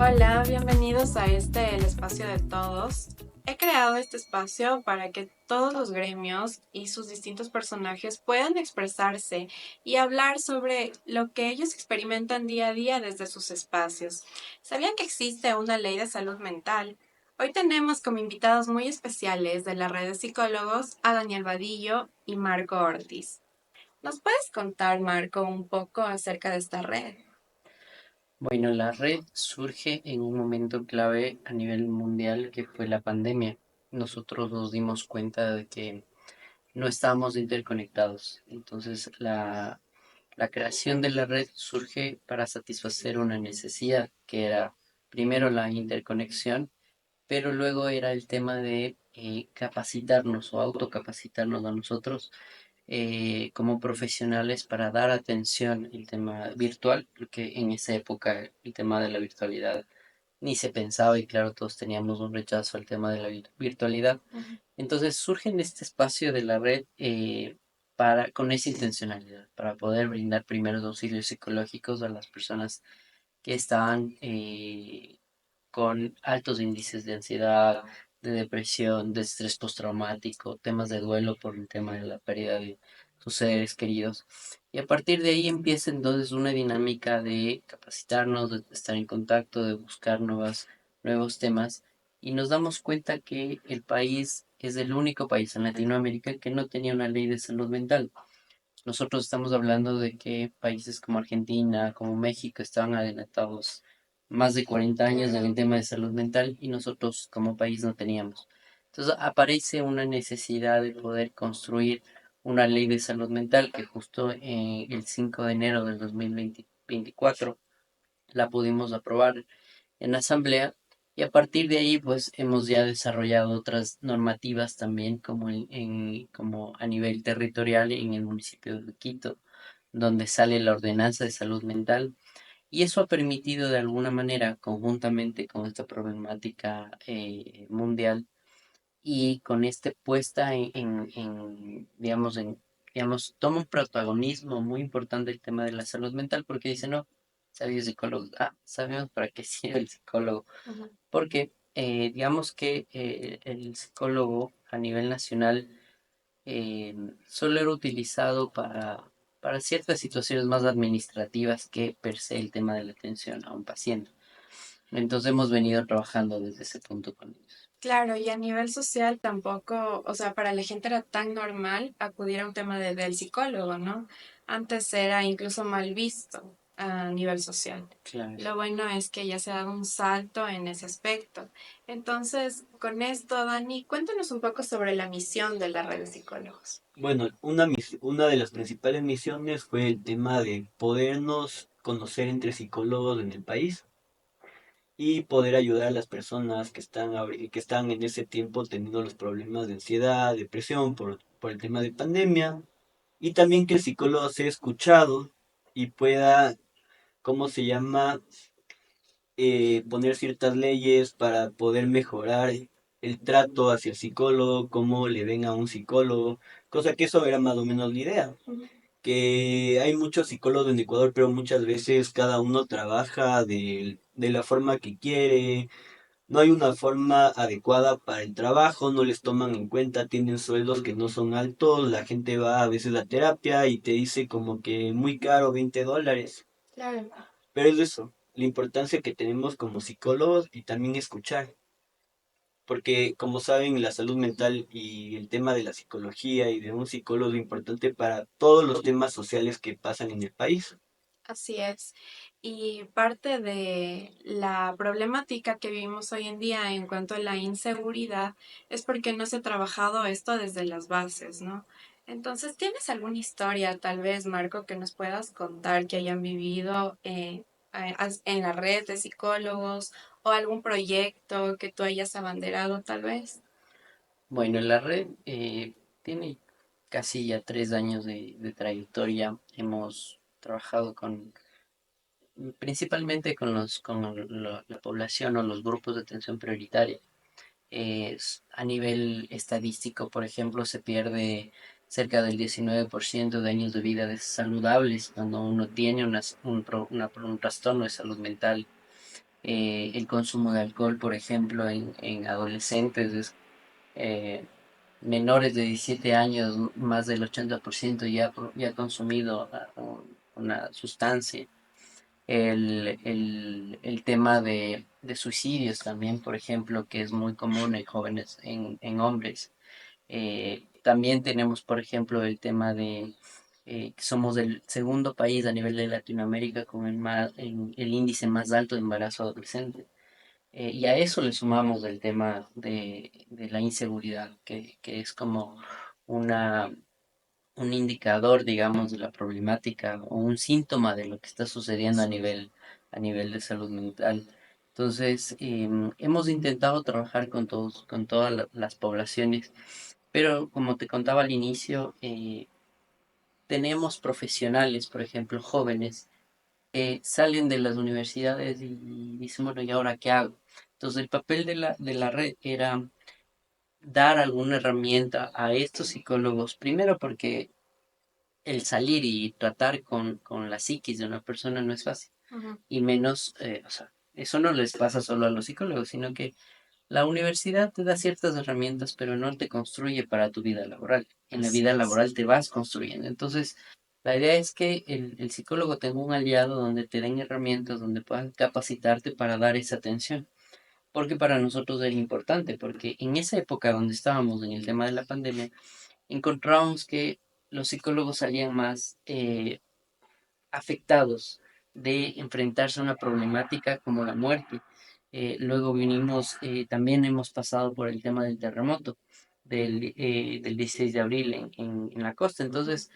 Hola, bienvenidos a el espacio de todos. He creado este espacio para que todos los gremios y sus distintos personajes puedan expresarse y hablar sobre lo que ellos experimentan día a día desde sus espacios. ¿Sabían que existe una ley de salud mental? Hoy tenemos como invitados muy especiales de la red de psicólogos a Daniel Vadillo y Marco Ortiz. ¿Nos puedes contar, Marco, un poco acerca de esta red? Bueno, la red surge en un momento clave a nivel mundial que fue la pandemia. Nosotros nos dimos cuenta de que no estábamos interconectados. Entonces, la creación de la red surge para satisfacer una necesidad que era primero la interconexión, pero luego era el tema de capacitarnos o autocapacitarnos a nosotros como profesionales para dar atención al tema virtual, porque en esa época el tema de la virtualidad ni se pensaba y claro, todos teníamos un rechazo al tema de la virtualidad. Ujú. Entonces surge en este espacio de la red con esa intencionalidad, para poder brindar primeros auxilios psicológicos a las personas que estaban con altos índices de ansiedad, de depresión, de estrés postraumático, temas de duelo por el tema de la pérdida de sus seres queridos. Y a partir de ahí empieza entonces una dinámica de capacitarnos, de estar en contacto, de buscar nuevos temas. Y nos damos cuenta que el país es el único país en Latinoamérica que no tenía una ley de salud mental. Nosotros estamos hablando de que países como Argentina, como México, estaban adelantados más de 40 años en el tema de salud mental y nosotros como país no teníamos. Entonces aparece una necesidad de poder construir una ley de salud mental que justo el 5 de enero del 2024 la pudimos aprobar en la asamblea y a partir de ahí pues hemos ya desarrollado otras normativas también como a nivel territorial en el municipio de Quito, donde sale la ordenanza de salud mental y eso ha permitido de alguna manera conjuntamente con esta problemática mundial y con este puesta digamos, toma un protagonismo muy importante el tema de la salud mental porque dice, no, ¿sabes psicólogo? Ah, sabemos para qué sirve el psicólogo. Ujú. Porque digamos que el psicólogo a nivel nacional solo era utilizado para ciertas situaciones más administrativas que per se el tema de la atención a un paciente. Entonces hemos venido trabajando desde ese punto con ellos. Claro, y a nivel social tampoco, o sea, para la gente era tan normal acudir a un tema del psicólogo, ¿no? Antes era incluso mal visto a nivel social. Claro. Lo bueno es que ya se ha dado un salto en ese aspecto. Entonces, con esto, Dani, cuéntanos un poco sobre la misión de la red de psicólogos. Bueno, una de las principales misiones fue el tema de podernos conocer entre psicólogos en el país y poder ayudar a las personas que están en ese tiempo teniendo los problemas de ansiedad, depresión por el tema de pandemia y también que el psicólogo sea escuchado y pueda, ¿cómo se llama?, poner ciertas leyes para poder mejorar el trato hacia el psicólogo, cómo le ven a un psicólogo, cosa que eso era más o menos la idea. Ujú. Que hay muchos psicólogos en Ecuador, pero muchas veces cada uno trabaja de la forma que quiere, no hay una forma adecuada para el trabajo, no les toman en cuenta, tienen sueldos que no son altos, la gente va a veces a terapia y te dice como que muy caro, $20. Claro. Pero es eso, la importancia que tenemos como psicólogos y también escuchar. Porque como saben, la salud mental y el tema de la psicología y de un psicólogo es importante para todos los temas sociales que pasan en el país. Así es. Y parte de la problemática que vivimos hoy en día en cuanto a la inseguridad es porque no se ha trabajado esto desde las bases, ¿no? Entonces, ¿tienes alguna historia, tal vez, Marco, que nos puedas contar que hayan vivido en la red de psicólogos o algún proyecto que tú hayas abanderado, tal vez? Bueno, la red tiene casi ya 3 años de trayectoria. Hemos trabajado principalmente con la población o los grupos de atención prioritaria. A nivel estadístico, por ejemplo, se pierde cerca del 19% de años de vida saludables cuando uno tiene un trastorno de salud mental. El consumo de alcohol, por ejemplo, en adolescentes es eh, menores de 17 años, más del 80% ya ha consumido una sustancia. El tema de suicidios también, por ejemplo, que es muy común en jóvenes, en hombres. También tenemos, por ejemplo, el tema de que somos el segundo país a nivel de Latinoamérica con el índice más alto de embarazo adolescente. Y a eso le sumamos el tema de la inseguridad, que es como una, un indicador, digamos, de la problemática o un síntoma de lo que está sucediendo a nivel de salud mental. Entonces, hemos intentado trabajar con con todas las poblaciones, pero como te contaba al inicio, tenemos profesionales, por ejemplo, jóvenes salen de las universidades y dicen, bueno, ¿y ahora qué hago? Entonces el papel de la red era dar alguna herramienta a estos psicólogos, primero porque el salir y tratar con la psiquis de una persona no es fácil, Ujú. y menos, o sea, eso no les pasa solo a los psicólogos, sino que la universidad te da ciertas herramientas, pero no te construye para tu vida laboral. En la Así vida es. laboral te vas construyendo. Entonces, la idea es que el psicólogo tenga un aliado donde te den herramientas, donde puedan capacitarte para dar esa atención. Porque para nosotros era importante, porque en esa época donde estábamos en el tema de la pandemia, encontrábamos que los psicólogos salían más afectados de enfrentarse a una problemática como la muerte. Luego vinimos, también hemos pasado por el tema del terremoto del 16 de abril en la costa. Entonces,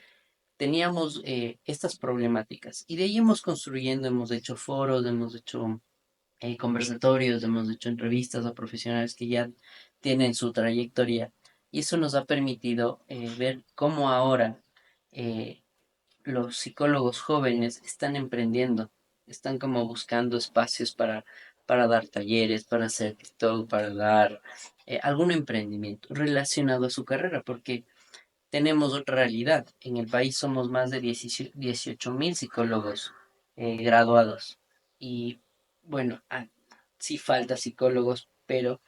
teníamos estas problemáticas y de ahí hemos construyendo, hemos hecho foros, hemos hecho conversatorios, hemos hecho entrevistas a profesionales que ya tienen su trayectoria y eso nos ha permitido ver cómo ahora eh, los psicólogos jóvenes están emprendiendo, están como buscando espacios para dar talleres, para hacer TikTok, para dar algún emprendimiento relacionado a su carrera, porque tenemos otra realidad. En el país somos más de 18.000 psicólogos graduados y bueno, sí falta psicólogos, pero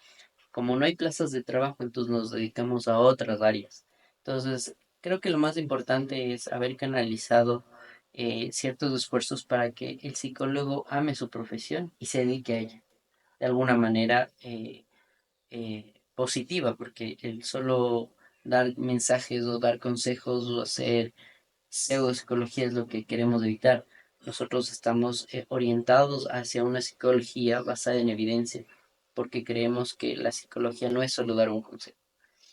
como no hay plazas de trabajo, entonces nos dedicamos a otras áreas. Entonces, creo que lo más importante es haber canalizado ciertos esfuerzos para que el psicólogo ame su profesión y se dedique a ella de alguna manera positiva, porque el solo dar mensajes o dar consejos o hacer pseudopsicología es lo que queremos evitar. Nosotros estamos orientados hacia una psicología basada en evidencia, porque creemos que la psicología no es solo dar un consejo,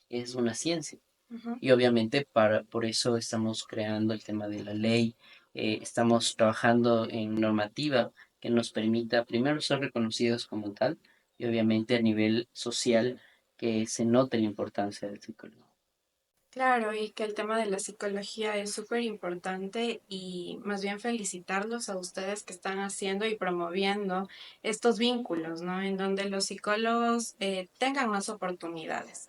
es una ciencia. Ujú. Y obviamente por eso estamos creando el tema de la ley, estamos trabajando en normativa que nos permita primero ser reconocidos como tal y obviamente a nivel social que se note la importancia del psicólogo. Claro, y que el tema de la psicología es súper importante y más bien felicitarlos a ustedes que están haciendo y promoviendo estos vínculos, ¿no? En donde los psicólogos tengan más oportunidades,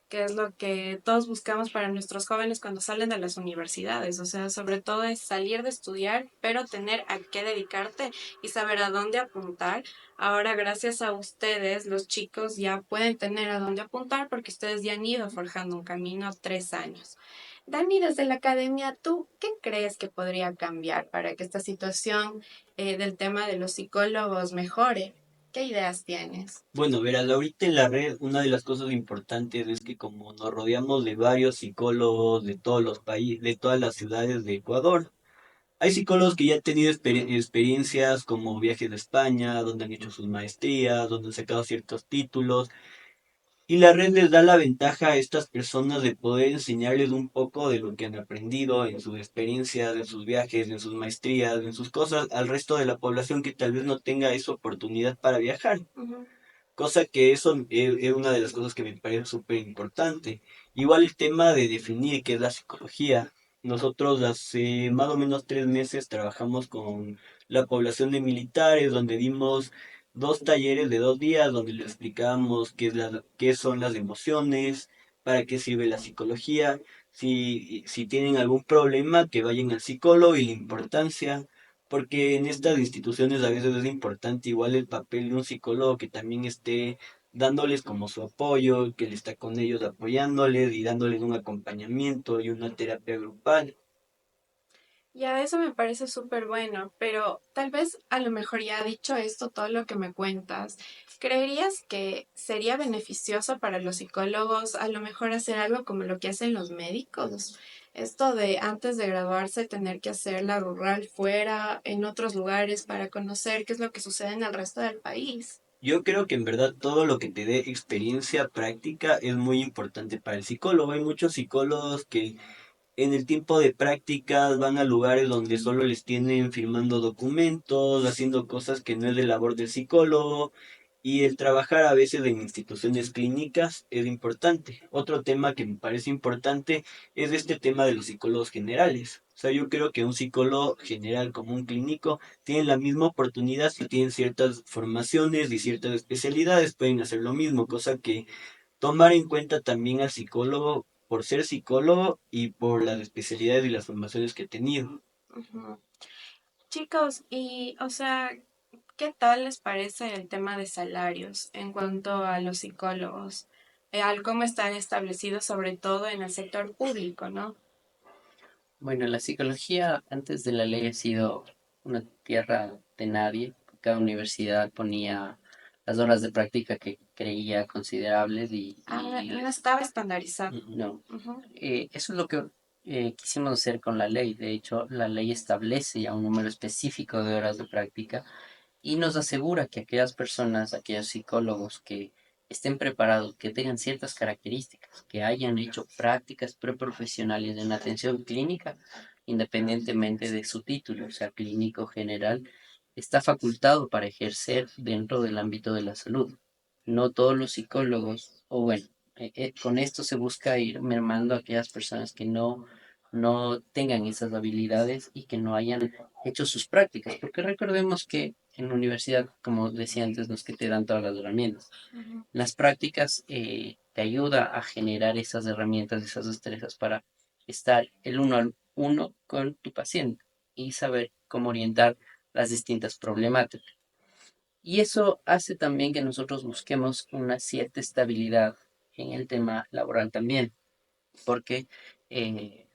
que es lo que todos buscamos para nuestros jóvenes cuando salen de las universidades. O sea, sobre todo es salir de estudiar, pero tener a qué dedicarte y saber a dónde apuntar. Ahora, gracias a ustedes, los chicos ya pueden tener a dónde apuntar porque ustedes ya han ido forjando un camino 3 años. Dani, desde la academia, ¿tú qué crees que podría cambiar para que esta situación del tema de los psicólogos mejore? ¿Qué ideas tienes? Bueno, verás, ahorita en la red una de las cosas importantes es que como nos rodeamos de varios psicólogos de todos los países, de todas las ciudades de Ecuador, hay psicólogos que ya han tenido experiencias como viajes de España, donde han hecho sus maestrías, donde han sacado ciertos títulos. Y la red les da la ventaja a estas personas de poder enseñarles un poco de lo que han aprendido en sus experiencias, en sus viajes, en sus maestrías, en sus cosas, al resto de la población que tal vez no tenga esa oportunidad para viajar. Ujú. Cosa que eso es una de las cosas que me parece súper importante. Igual el tema de definir qué es la psicología. Nosotros hace más o menos 3 meses trabajamos con la población de militares, donde dimos 2 talleres de 2 días, donde les explicábamos qué son las emociones, para qué sirve la psicología, si tienen algún problema, que vayan al psicólogo y la importancia. porque en estas instituciones a veces es importante igual el papel de un psicólogo que también esté dándoles como su apoyo, que le está con ellos apoyándoles y dándoles un acompañamiento y una terapia grupal. Ya, eso me parece súper bueno, pero tal vez a lo mejor ya dicho esto, todo lo que me cuentas, ¿creerías que sería beneficioso para los psicólogos a lo mejor hacer algo como lo que hacen los médicos? Esto de antes de graduarse tener que hacer la rural fuera, en otros lugares, para conocer qué es lo que sucede en el resto del país. Yo creo que en verdad todo lo que te dé experiencia práctica es muy importante para el psicólogo. Hay muchos psicólogos que en el tiempo de prácticas van a lugares donde solo les tienen firmando documentos, haciendo cosas que no es de labor del psicólogo, y el trabajar a veces en instituciones clínicas es importante. Otro tema que me parece importante es este tema de los psicólogos generales. O sea, yo creo que un psicólogo general como un clínico tienen la misma oportunidad si tienen ciertas formaciones y ciertas especialidades, pueden hacer lo mismo, cosa que tomar en cuenta también al psicólogo por ser psicólogo y por las especialidades y las formaciones que he tenido. Ujú. Chicos, y o sea, ¿qué tal les parece el tema de salarios en cuanto a los psicólogos? Al cómo están establecidos sobre todo en el sector público, ¿no? Bueno, la psicología antes de la ley ha sido una tierra de nadie. Cada universidad ponía las horas de práctica que creía considerables Ah, y no estaba estandarizado. no. Ujú, Eso es lo que quisimos hacer con la ley. De hecho, la ley establece ya un número específico de horas de práctica y nos asegura que aquellas personas, aquellos psicólogos que estén preparados, que tengan ciertas características, que hayan hecho prácticas preprofesionales en atención clínica, independientemente de su título, sea clínico general, está facultado para ejercer dentro del ámbito de la salud. No todos los psicólogos, o bueno, con esto se busca ir mermando a aquellas personas que no tengan esas habilidades y que no hayan hecho sus prácticas, porque recordemos que en la universidad, como decía antes, no es que te dan todas las herramientas. ujú. Las prácticas te ayuda a generar esas herramientas, esas destrezas para estar el uno al uno con tu paciente y saber cómo orientar las distintas problemáticas. Y eso hace también que nosotros busquemos una cierta estabilidad en el tema laboral también, porque eh,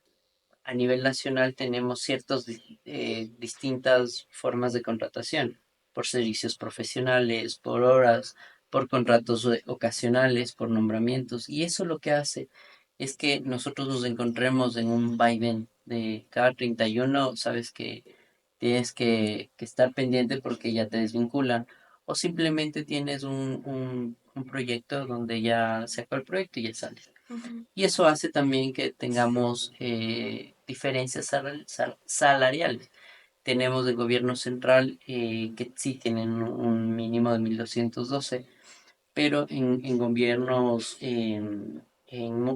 a nivel nacional tenemos ciertas distintas formas de contratación, por servicios profesionales, por horas, por contratos ocasionales, por nombramientos, y eso lo que hace es que nosotros nos encontremos en un vaivén de cada 31, sabes que tienes que estar pendiente porque ya te desvinculan, o simplemente tienes un proyecto donde ya se acabó el proyecto y ya sales. Ujú. Y eso hace también que tengamos diferencias salariales. Tenemos el gobierno central que sí tienen un mínimo de 1.212, pero en gobiernos,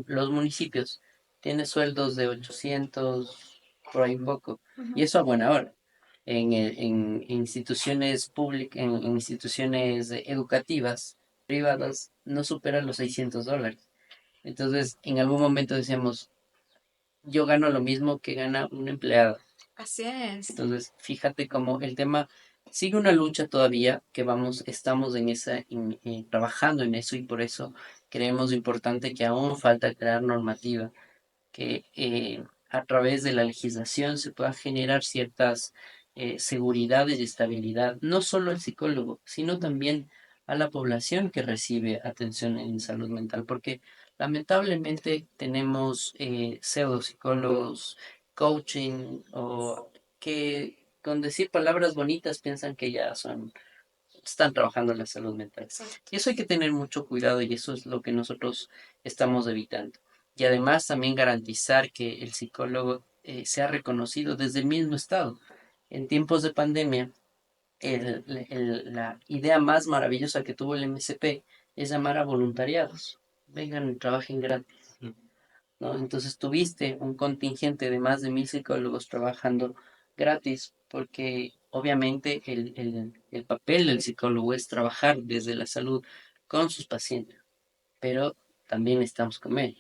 los municipios, tiene sueldos de 800, por ahí un poco. Y Ujú. eso a buena hora. En instituciones públicas, en instituciones educativas privadas, no supera los $600. Entonces, en algún momento decíamos, yo gano lo mismo que gana un empleado. Así es. Entonces, fíjate cómo el tema sigue una lucha todavía, que estamos en trabajando en eso y por eso creemos importante que aún falta crear normativa, que a través de la legislación se pueda generar ciertas seguridades y estabilidad, no solo al psicólogo, sino también a la población que recibe atención en salud mental, porque lamentablemente tenemos pseudo psicólogos, coaching, o que con decir palabras bonitas piensan que ya están trabajando en la salud mental. Exacto. Y eso hay que tener mucho cuidado y eso es lo que nosotros estamos evitando. Y además también garantizar que el psicólogo sea reconocido desde el mismo estado. En tiempos de pandemia, la idea más maravillosa que tuvo el MSP es llamar a voluntariados. Vengan y trabajen gratis, ¿no? Entonces tuviste un contingente de más de 1.000 psicólogos trabajando gratis, porque obviamente el papel del psicólogo es trabajar desde la salud con sus pacientes, pero también estamos con ellos.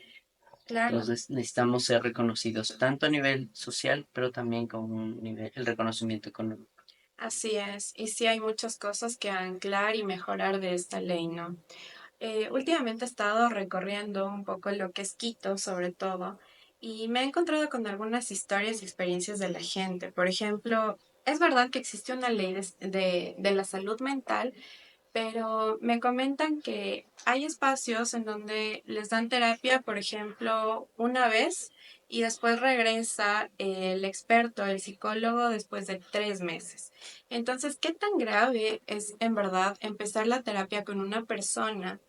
Claro. Entonces necesitamos ser reconocidos tanto a nivel social, pero también con un nivel, el reconocimiento económico. Así es, y sí hay muchas cosas que anclar y mejorar de esta ley, ¿no? Últimamente he estado recorriendo un poco lo que es Quito, sobre todo, y me he encontrado con algunas historias y experiencias de la gente. Por ejemplo, es verdad que existe una ley de la salud mental, pero me comentan que hay espacios en donde les dan terapia, por ejemplo, una vez y después regresa el experto, el psicólogo, después de 3 meses. Entonces, ¿qué tan grave es en verdad empezar la terapia con una persona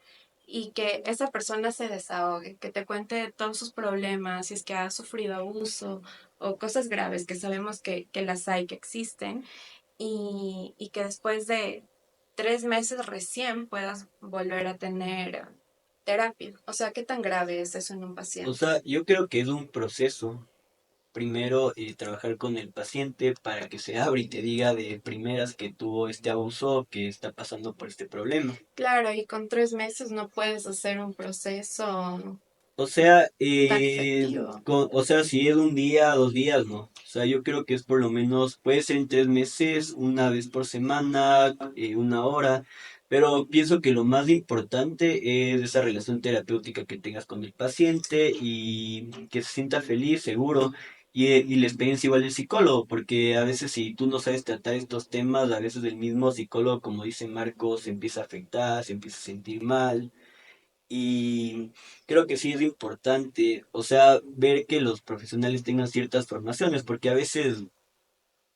y que esa persona se desahogue, que te cuente todos sus problemas, si es que ha sufrido abuso o cosas graves que sabemos que las hay, que existen, y que después de 3 meses recién puedas volver a tener terapia? O sea, ¿qué tan grave es eso en un O paciente? sea, yo creo que es un proceso. Primero, trabajar con el paciente para que se abra y te diga de primeras que tuvo este abuso, que está pasando por este problema. Claro, y con 3 meses no puedes hacer un proceso O sea, tan efectivo. o sea, si es un día, 2 días, no. O sea, yo creo que es por lo menos, puede ser en 3 meses, una vez por semana, 1 hora, pero pienso que lo más importante es esa relación terapéutica que tengas con el paciente y que se sienta feliz, seguro, y la experiencia igual del psicólogo, porque a veces si tú no sabes tratar estos temas, a veces el mismo psicólogo, como dice Marcos, se empieza a afectar, se empieza a sentir mal. Y creo que sí es importante, o sea, ver que los profesionales tengan ciertas formaciones, porque a veces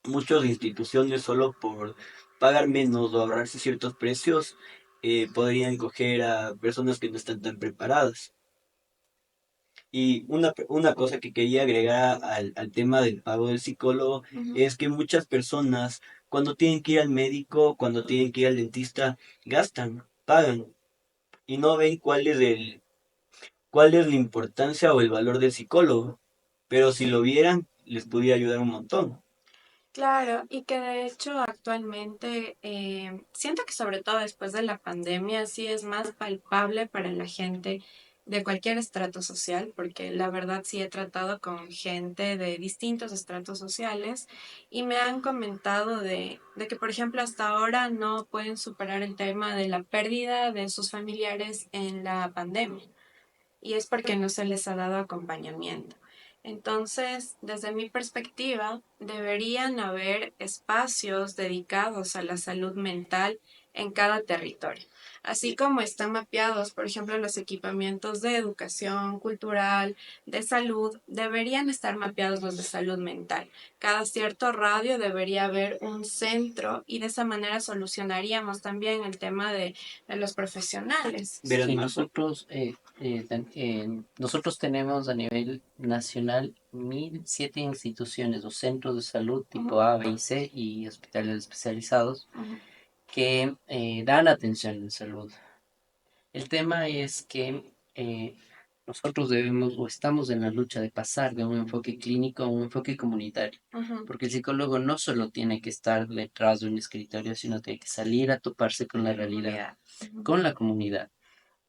muchas instituciones solo por pagar menos o ahorrarse ciertos precios, podrían coger a personas que no están tan preparadas. Y una cosa que quería agregar al tema del pago del psicólogo Ujú. es que muchas personas cuando tienen que ir al médico, cuando tienen que ir al dentista, gastan, pagan y no ven cuál es la importancia o el valor del psicólogo, pero si lo vieran, les pudiera ayudar un montón. Claro, y que de hecho actualmente siento que sobre todo después de la pandemia sí es más palpable para la gente de cualquier estrato social, porque la verdad sí he tratado con gente de distintos estratos sociales y me han comentado de que, por ejemplo, hasta ahora no pueden superar el tema de la pérdida de sus familiares en la pandemia y es porque no se les ha dado acompañamiento. Entonces, desde mi perspectiva, deberían haber espacios dedicados a la salud mental en cada territorio, así como están mapeados, por ejemplo, los equipamientos de educación cultural, de salud, deberían estar mapeados los de salud mental. Cada cierto radio debería haber un centro y de esa manera solucionaríamos también el tema de los profesionales. Verás, Sí, Marco, nosotros tenemos a nivel nacional 1.007 instituciones o centros de salud tipo Ujú, A, B y C y hospitales especializados ujú, que dan atención en salud. El tema es que nosotros debemos o estamos en la lucha de pasar de un enfoque clínico a un enfoque comunitario, ujú. porque el psicólogo no solo tiene que estar detrás de un escritorio, sino tiene que salir a toparse con la realidad, Comunidad. Ujú. con la comunidad.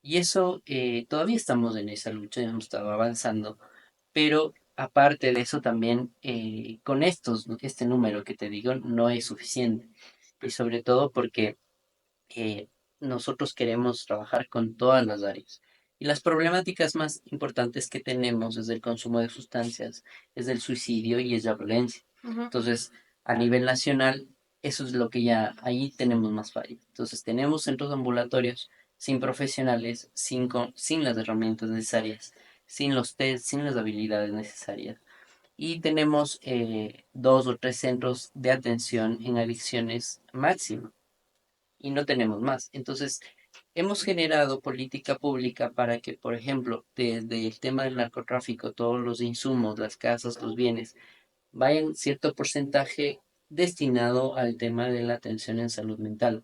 Y eso todavía estamos en esa lucha, hemos estado avanzando, pero aparte de eso también con este número que te digo no es suficiente. Y sobre todo porque eh, nosotros queremos trabajar con todas las áreas. Y las problemáticas más importantes que tenemos es el consumo de sustancias, es el suicidio y es la violencia. Ujú. Entonces, a nivel nacional, eso es lo que ya ahí tenemos más fallas. Entonces, tenemos centros ambulatorios sin profesionales, sin las herramientas necesarias, sin los test, sin las habilidades necesarias. Y tenemos 2 o 3 centros de atención en adicciones máximo y no tenemos más. Entonces, hemos generado política pública para que, por ejemplo, desde el tema del narcotráfico, todos los insumos, las casas, los bienes, vayan cierto porcentaje destinado al tema de la atención en salud mental.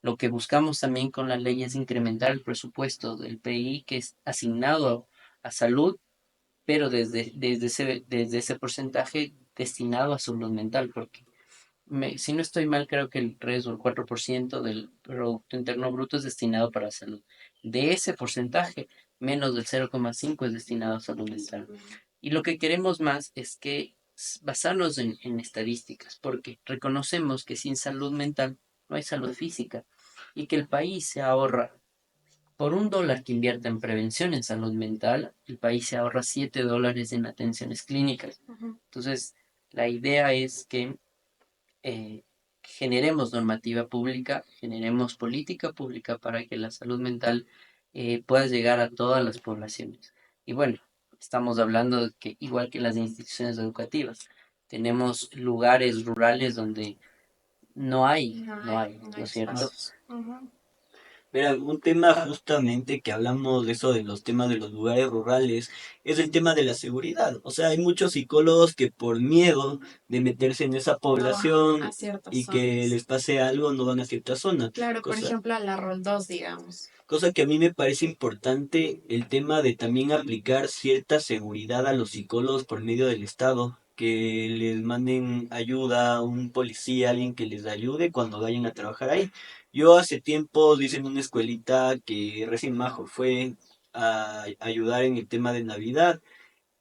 Lo que buscamos también con la ley es incrementar el presupuesto del PI que es asignado a salud, pero desde ese porcentaje destinado a salud mental, porque si no estoy mal, creo que el 3 o el 4% del Producto Interno Bruto es destinado para salud. De ese porcentaje, menos del 0,5 es destinado a salud mental. Y lo que queremos más es que basarnos en estadísticas, porque reconocemos que sin salud mental no hay salud física y que el país se ahorra, por $1 que invierte en prevención en salud mental, el país se ahorra $7 en atenciones clínicas. Ujú. Entonces, la idea es que eh, generemos normativa pública, generemos política pública para que la salud mental pueda llegar a todas las poblaciones. Y bueno, estamos hablando de que igual que las instituciones educativas, tenemos lugares rurales donde No ¿no hay es cierto? espacios. Ujú. Mira, un tema justamente que hablamos de eso, de los temas de los lugares rurales, es el tema de la seguridad. O sea, hay muchos psicólogos que por miedo de meterse en esa No van a población ciertas y que zonas. les pase algo, no van a cierta zona. Claro, por Cosa, ejemplo, a la Rol 2, digamos. cosa que a mí me parece importante el tema de también aplicar cierta seguridad a los psicólogos por medio del Estado, que les manden ayuda, un policía, alguien que les ayude cuando vayan a trabajar ahí. Yo hace tiempo hice en una escuelita que recién Majo fue a ayudar en el tema de Navidad.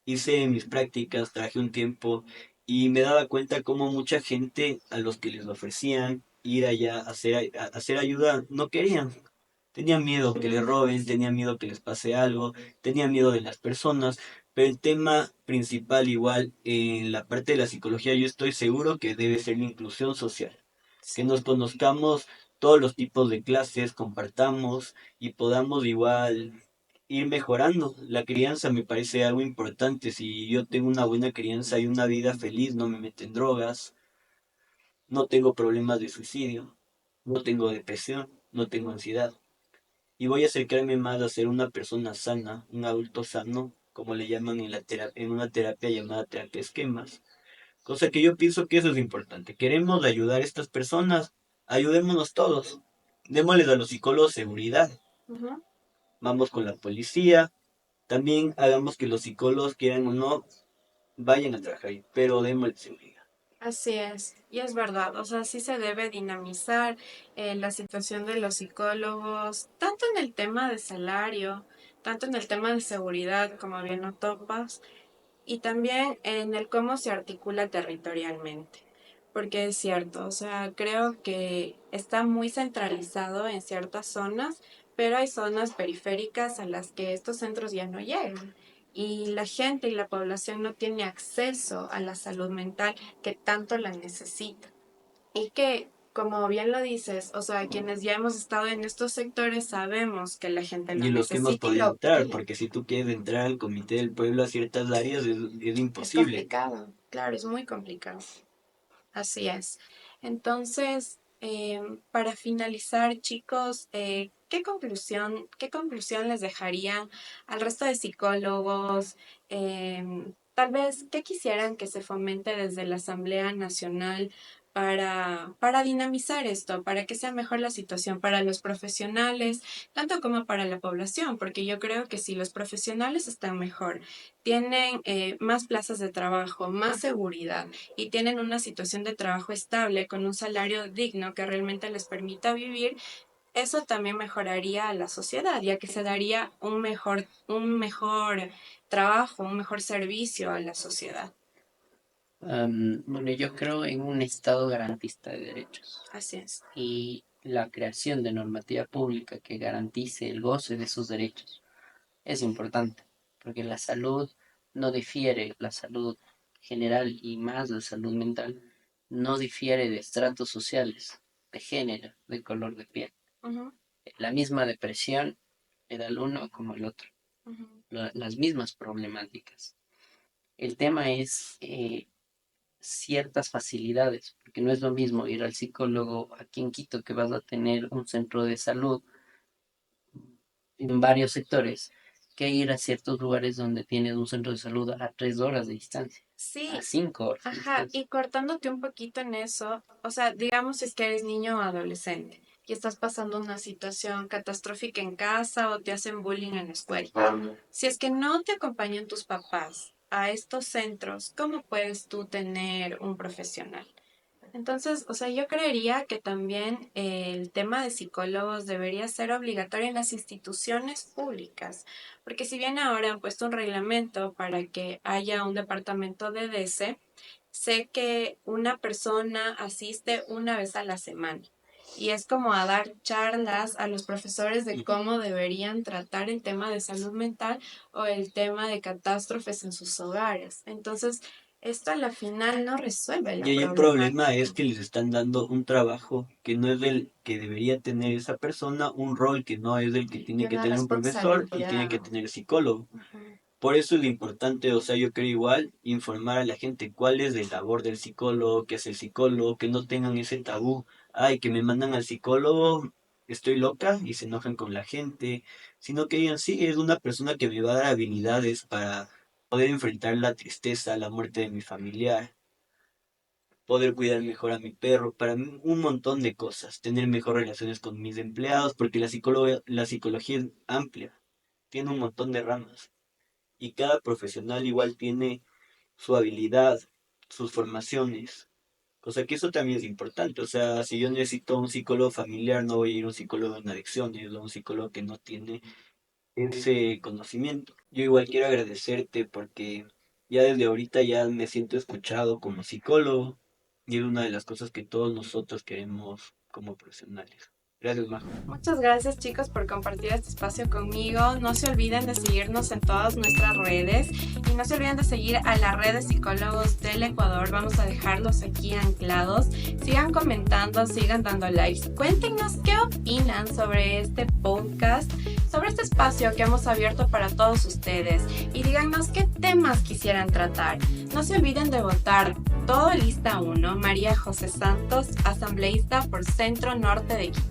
Hice mis prácticas, trabajé un tiempo y me daba cuenta cómo mucha gente a los que les ofrecían ir allá a hacer ayuda no querían. Tenían miedo que les roben, tenían miedo que les pase algo, tenían miedo de las personas, pero el tema principal igual en la parte de la psicología yo estoy seguro que debe ser la inclusión social, que Sí. nos conozcamos todos los tipos de clases, compartamos y podamos igual ir mejorando. La crianza me parece algo importante. Si yo tengo una buena crianza y una vida feliz, no me meto en drogas, no tengo problemas de suicidio, no tengo depresión, no tengo ansiedad. Y voy a acercarme más a ser una persona sana, un adulto sano, como le llaman en en una terapia llamada terapia esquemas. Cosa que yo pienso que eso es importante. Queremos ayudar a estas personas, ayudémonos todos. Démosles a los psicólogos seguridad. Ujú. Vamos con la policía. También hagamos que los psicólogos, quieran o no, vayan a trabajar ahí, pero démosles seguridad. Así es, y es verdad, o sea, sí se debe dinamizar la situación de los psicólogos, tanto en el tema de salario, tanto en el tema de seguridad, como bien lo topas, y también en el cómo se articula territorialmente. Porque es cierto, o sea, creo que está muy centralizado en ciertas zonas, pero hay zonas periféricas a las que estos centros ya no llegan. Y la gente y la población no tiene acceso a la salud mental que tanto la necesita. Y que, como bien lo dices, o sea, quienes ya hemos estado en estos sectores sabemos que la gente lo Y los que hemos necesita y podido lo entrar, pide. porque si tú quieres entrar al comité del pueblo a ciertas áreas es Es imposible. complicado, claro, es muy complicado. Así es. Entonces, para finalizar, chicos, qué conclusión les dejarían al resto de psicólogos? Tal vez, ¿qué quisieran que se fomente desde la Asamblea Nacional para dinamizar esto, para que sea mejor la situación para los profesionales, tanto como para la población? Porque yo creo que si los profesionales están mejor, tienen más plazas de trabajo, más seguridad, y tienen una situación de trabajo estable con un salario digno que realmente les permita vivir, eso también mejoraría a la sociedad, ya que se daría un mejor trabajo, un mejor servicio a la sociedad. Bueno, yo creo en un Estado garantista de derechos Así es. y la creación de normativa pública que garantice el goce de esos derechos es importante, porque la salud no difiere, la salud general y más la salud mental no difiere de estratos sociales, de género, de color de piel. Ujú, La misma depresión le da el uno como el otro, ujú. las mismas problemáticas. El tema es ciertas facilidades, porque no es lo mismo ir al psicólogo aquí en Quito, que vas a tener un centro de salud en varios sectores, que ir a ciertos lugares donde tienes un centro de salud a 3 horas de distancia, a Sí, 5 horas de ajá, distancia. y cortándote un poquito en eso, o sea, digamos si es que eres niño o adolescente y estás pasando una situación catastrófica en casa o te hacen bullying en la escuela. Si es que no te acompañan tus papás a estos centros, ¿cómo puedes tú tener un profesional? Entonces, o sea, yo creería que también el tema de psicólogos debería ser obligatorio en las instituciones públicas, porque si bien ahora han puesto un reglamento para que haya un departamento de DC, sé que una persona asiste una vez a la semana. Y es como a dar charlas a los profesores de cómo deberían tratar el tema de salud mental o el tema de catástrofes en sus hogares. Entonces, esto a la final no resuelve Y la ahí el problema problemática. es que les están dando un trabajo que no es del que debería tener esa persona, un rol que no es del que Y tiene que una tener un profesor y tiene responsabilidad. que tener psicólogo. Ujú. Por eso es importante, o sea, yo creo igual informar a la gente cuál es el labor del psicólogo, qué es el psicólogo, que no tengan ese tabú, ay, que me mandan al psicólogo, estoy loca y se enojan con la gente, sino que digan, sí, es una persona que me va a dar habilidades para poder enfrentar la tristeza, la muerte de mi familiar, poder cuidar mejor a mi perro, para mí, un montón de cosas, tener mejor relaciones con mis empleados, porque la psicología es amplia, tiene un montón de ramas y cada profesional igual tiene su habilidad, sus formaciones. O sea que eso también es importante. O sea, si yo necesito un psicólogo familiar, no voy a ir a un psicólogo en adicciones o a un psicólogo que no tiene ese conocimiento. Yo igual quiero agradecerte porque ya desde ahorita ya me siento escuchado como psicólogo y es una de las cosas que todos nosotros queremos como profesionales. Gracias, Majo. Muchas gracias chicos por compartir este espacio conmigo. No se olviden de seguirnos en todas nuestras redes y no se olviden de seguir a la red de psicólogos del Ecuador. Vamos a dejarlos aquí anclados. Sigan comentando, sigan dando likes. Cuéntenos qué opinan sobre este podcast, sobre este espacio que hemos abierto para todos ustedes y díganos qué temas quisieran tratar. No se olviden de votar todo lista 1, María José Santos, asambleísta por Centro Norte de Quito.